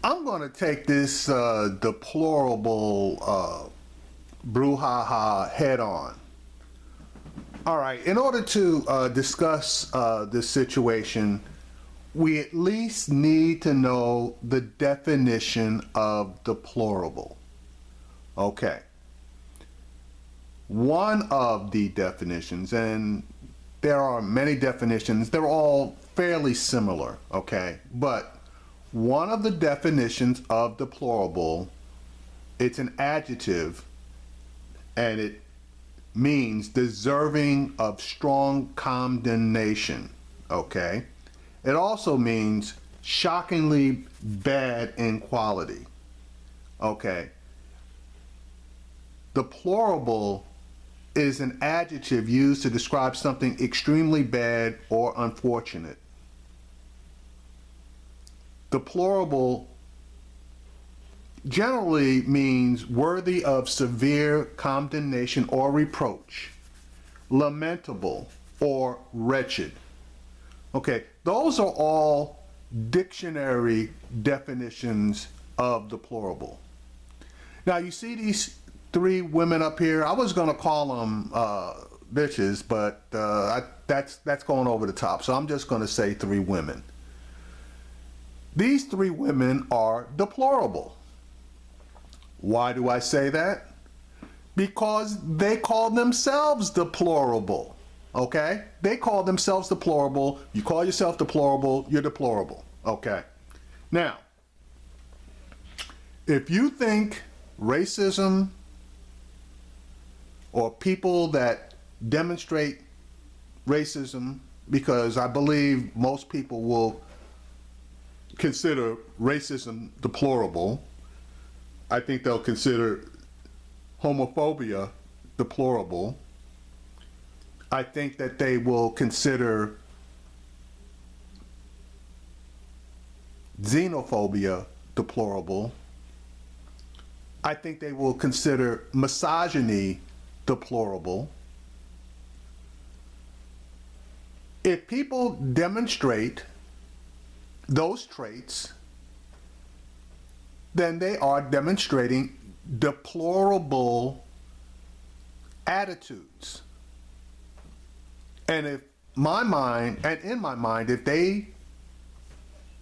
I'm going to take this deplorable brouhaha head on. All right, in order to discuss this situation, we at least need to know the definition of deplorable. Okay. One of the definitions, and there are many definitions, they're all fairly similar, okay? But one of the definitions of deplorable, it's an adjective, and it means deserving of strong condemnation, okay? It also means shockingly bad in quality, okay? Deplorable is an adjective used to describe something extremely bad or unfortunate. Deplorable generally means worthy of severe condemnation or reproach, lamentable or wretched. Okay, those are all dictionary definitions of deplorable. Now you see these three women up here. I was going to call them bitches, but that's going over the top. So I'm just going to say three women. These three women are deplorable. Why do I say that? Because they call themselves deplorable. Okay? They call themselves deplorable. You call yourself deplorable, you're deplorable. Okay? Now, if you think racism or people that demonstrate racism, because I believe most people will consider racism deplorable. I think they'll consider homophobia deplorable. I think that they will consider xenophobia deplorable. I think they will consider misogyny deplorable. If people demonstrate those traits, then they are demonstrating deplorable attitudes. And in my mind, if they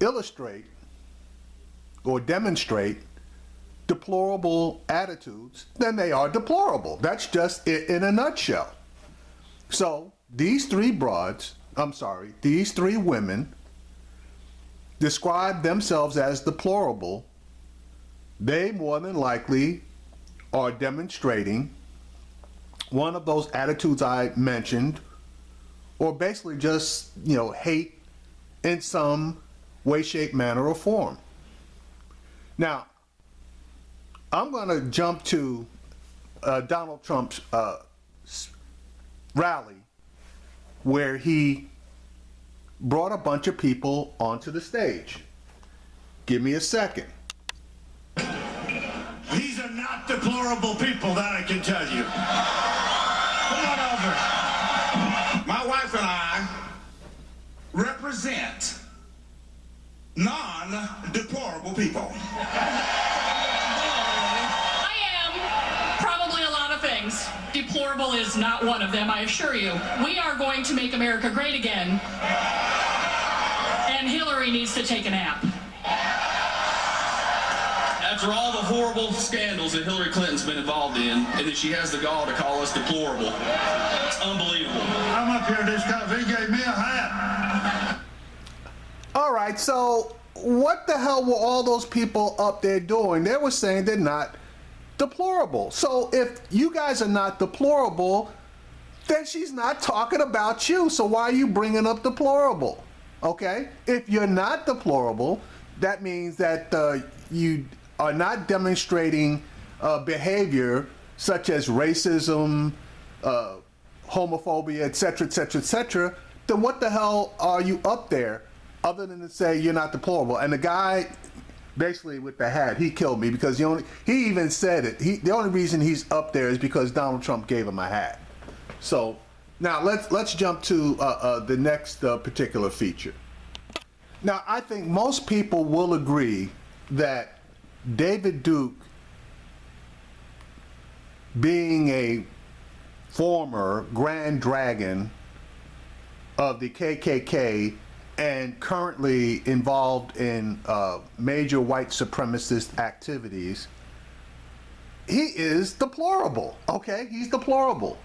illustrate or demonstrate deplorable attitudes, then they are deplorable. That's just it in a nutshell. So these three women describe themselves as deplorable. They more than likely are demonstrating one of those attitudes I mentioned, or basically just, hate in some way, shape, manner, or form. Now, I'm going to jump to Donald Trump's rally, where he brought a bunch of people onto the stage. Give me a second. These are not deplorable people, that I can tell you. Come on over. My wife and I represent non-deplorable people. I am probably a lot of things. Deplorable is not one of them, I assure you. We are going to make America great again. And Hillary needs to take a nap. After all the horrible scandals that Hillary Clinton's been involved in, and that she has the gall to call us deplorable, it's unbelievable. I'm up here just because he gave me a hat. All right, so what the hell were all those people up there doing? They were saying they're not deplorable. So if you guys are not deplorable, then she's not talking about you. So why are you bringing up deplorable? Okay? If you're not deplorable, that means that you are not demonstrating behavior such as racism, homophobia, etc., etc., etc., then what the hell are you up there other than to say you're not deplorable? And the guy basically with the hat, he killed me because he even said it. The only reason he's up there is because Donald Trump gave him a hat. So now let's jump to the next particular feature. Now I think most people will agree that David Duke, being a former Grand Dragon of the KKK and currently involved in major white supremacist activities, he is deplorable, okay? He's deplorable.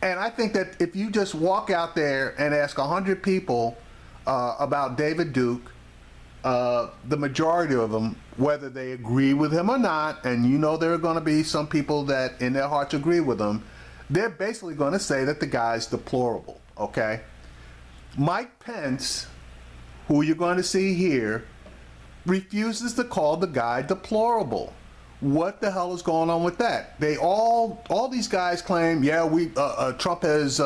And I think that if you just walk out there and ask 100 people about David Duke, the majority of them, whether they agree with him or not, and you know there are going to be some people that in their hearts agree with him, they're basically going to say that the guy's deplorable, okay? Mike Pence, who you're going to see here, refuses to call the guy deplorable. What the hell is going on with that? They all these guys claim, yeah, Trump has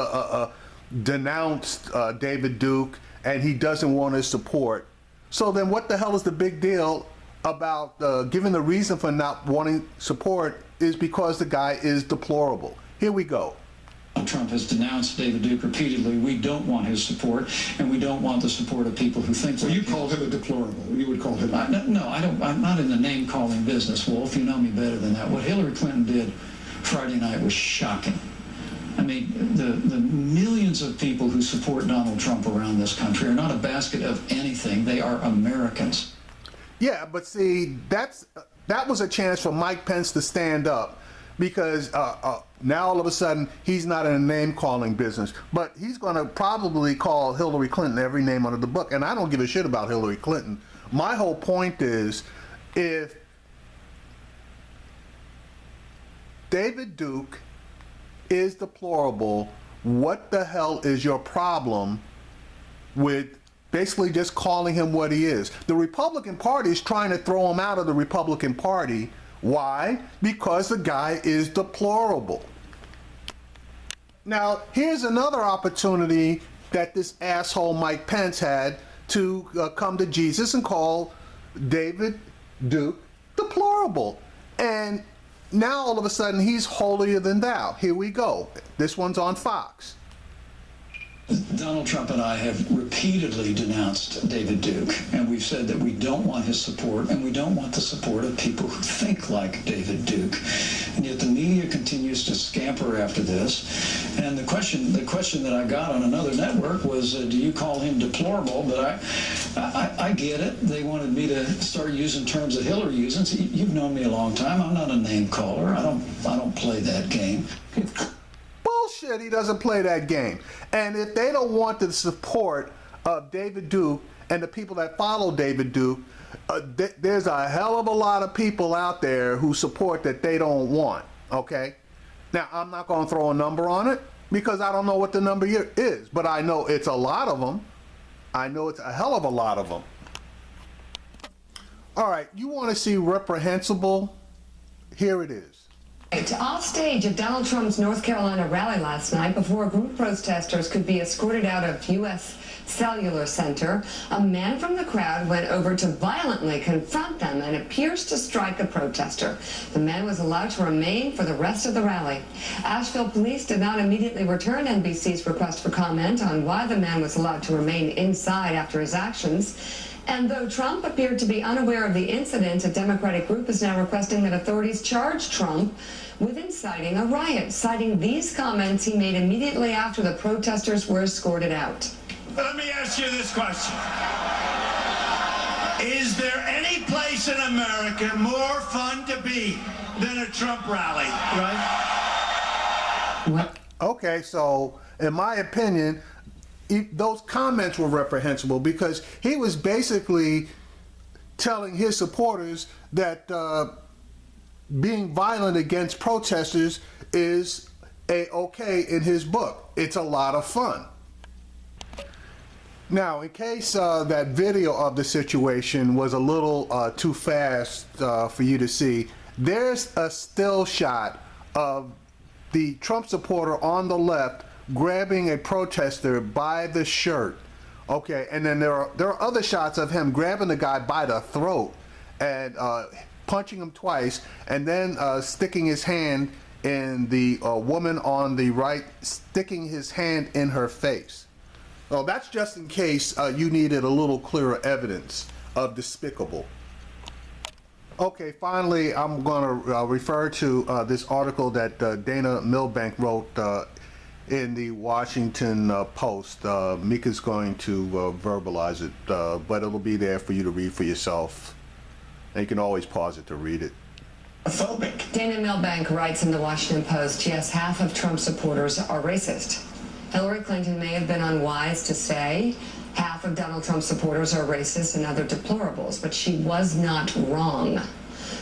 denounced David Duke and he doesn't want his support. So then what the hell is the big deal about giving the reason for not wanting support is because the guy is deplorable. Here we go. Trump has denounced David Duke repeatedly. We don't want his support, and we don't want the support of people who think. So you called him a deplorable. You would call him. No, I don't. I'm not in the name-calling business, Wolf. You know me better than that. What Hillary Clinton did Friday night was shocking. I mean, the millions of people who support Donald Trump around this country are not a basket of anything. They are Americans. Yeah, but see, that was a chance for Mike Pence to stand up. Because now all of a sudden he's not in a name-calling business, but he's going to probably call Hillary Clinton every name under the book. And I don't give a shit about Hillary Clinton. My whole point is, if David Duke is deplorable, what the hell is your problem with basically just calling him what he is? The Republican Party is trying to throw him out of the Republican Party. Why? Because the guy is deplorable. Now, here's another opportunity that this asshole Mike Pence had to come to Jesus and call David Duke deplorable. And now all of a sudden he's holier than thou. Here we go. This one's on Fox. Donald Trump and I have repeatedly denounced David Duke, and we've said that we don't want his support, and we don't want the support of people who think like David Duke. And yet the media continues to scamper after this. And the question that I got on another network was, do you call him deplorable? But I get it. They wanted me to start using terms that Hillary uses. You've known me a long time. I'm not a name caller. I don't play that game. Bullshit, he doesn't play that game. And if they don't want the support of David Duke and the people that follow David Duke, there's a hell of a lot of people out there who support that they don't want, okay? Now, I'm not going to throw a number on it because I don't know what the number is, but I know it's a lot of them. I know it's a hell of a lot of them. All right, you want to see reprehensible? Here it is. Off stage at Donald Trump's North Carolina rally last night, before a group of protesters could be escorted out of U.S. Cellular Center, a man from the crowd went over to violently confront them and appears to strike a protester. The man was allowed to remain for the rest of the rally. Asheville police did not immediately return NBC's request for comment on why the man was allowed to remain inside after his actions. And though Trump appeared to be unaware of the incident, a Democratic group is now requesting that authorities charge Trump with inciting a riot, citing these comments he made immediately after the protesters were escorted out. Let me ask you this question. Is there any place in America more fun to be than a Trump rally, right? What? Okay, so in my opinion, those comments were reprehensible because he was basically telling his supporters that being violent against protesters is okay in his book. It's a lot of fun. Now, in case that video of the situation was a little too fast for you to see, there's a still shot of the Trump supporter on the left grabbing a protester by the shirt. Okay, and then there are other shots of him grabbing the guy by the throat and punching him twice, and then sticking his hand in the woman on the right, sticking his hand in her face. Well, that's just in case you needed a little clearer evidence of despicable. Okay, finally, I'm going to refer to this article that Dana Milbank wrote in the Washington Post. Mika's going to verbalize it, but it'll be there for you to read for yourself. And you can always pause it to read it. Phobic. Dana Milbank writes in the Washington Post, yes, half of Trump supporters are racist. Hillary Clinton may have been unwise to say half of Donald Trump supporters are racist and other deplorables, but she was not wrong.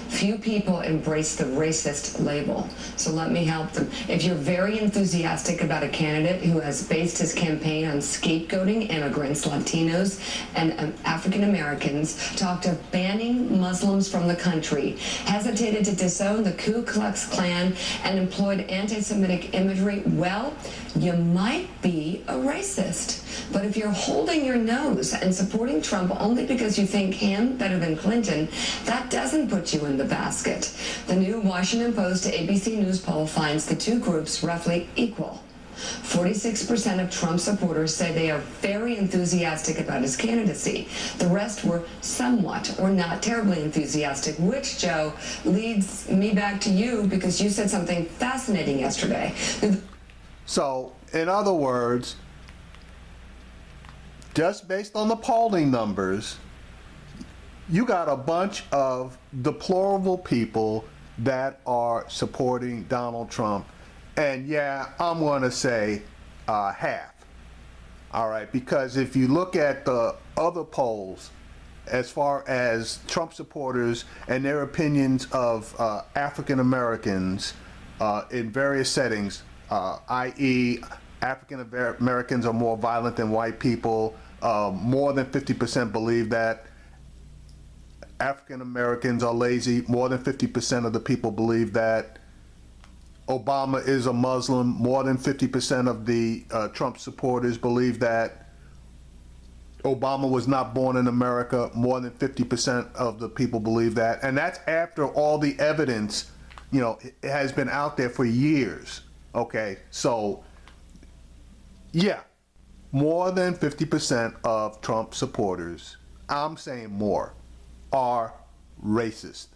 Few people embrace the racist label, so let me help them. If you're very enthusiastic about a candidate who has based his campaign on scapegoating immigrants, Latinos, and African Americans, talked of banning Muslims from the country, hesitated to disown the Ku Klux Klan, and employed anti-Semitic imagery, well, you might be a racist. But if you're holding your nose and supporting Trump only because you think him better than Clinton, that doesn't put you in the basket. The new Washington Post to ABC News poll finds the two groups roughly equal. 46% of Trump supporters say they are very enthusiastic about his candidacy. The rest were somewhat or not terribly enthusiastic, which, Joe, leads me back to you because you said something fascinating yesterday. So, in other words, just based on the polling numbers, you got a bunch of deplorable people that are supporting Donald Trump. And yeah, I'm going to say half. All right, because if you look at the other polls, as far as Trump supporters and their opinions of African Americans in various settings, i.e., African Americans are more violent than white people, more than 50% believe that. African Americans are lazy, more than 50% of the people believe that. Obama is a Muslim, more than 50% of the Trump supporters believe that. Obama was not born in America, more than 50% of the people believe that. And that's after all the evidence, you know, it has been out there for years. Okay, so yeah, more than 50% of Trump supporters, I'm saying more, are racist.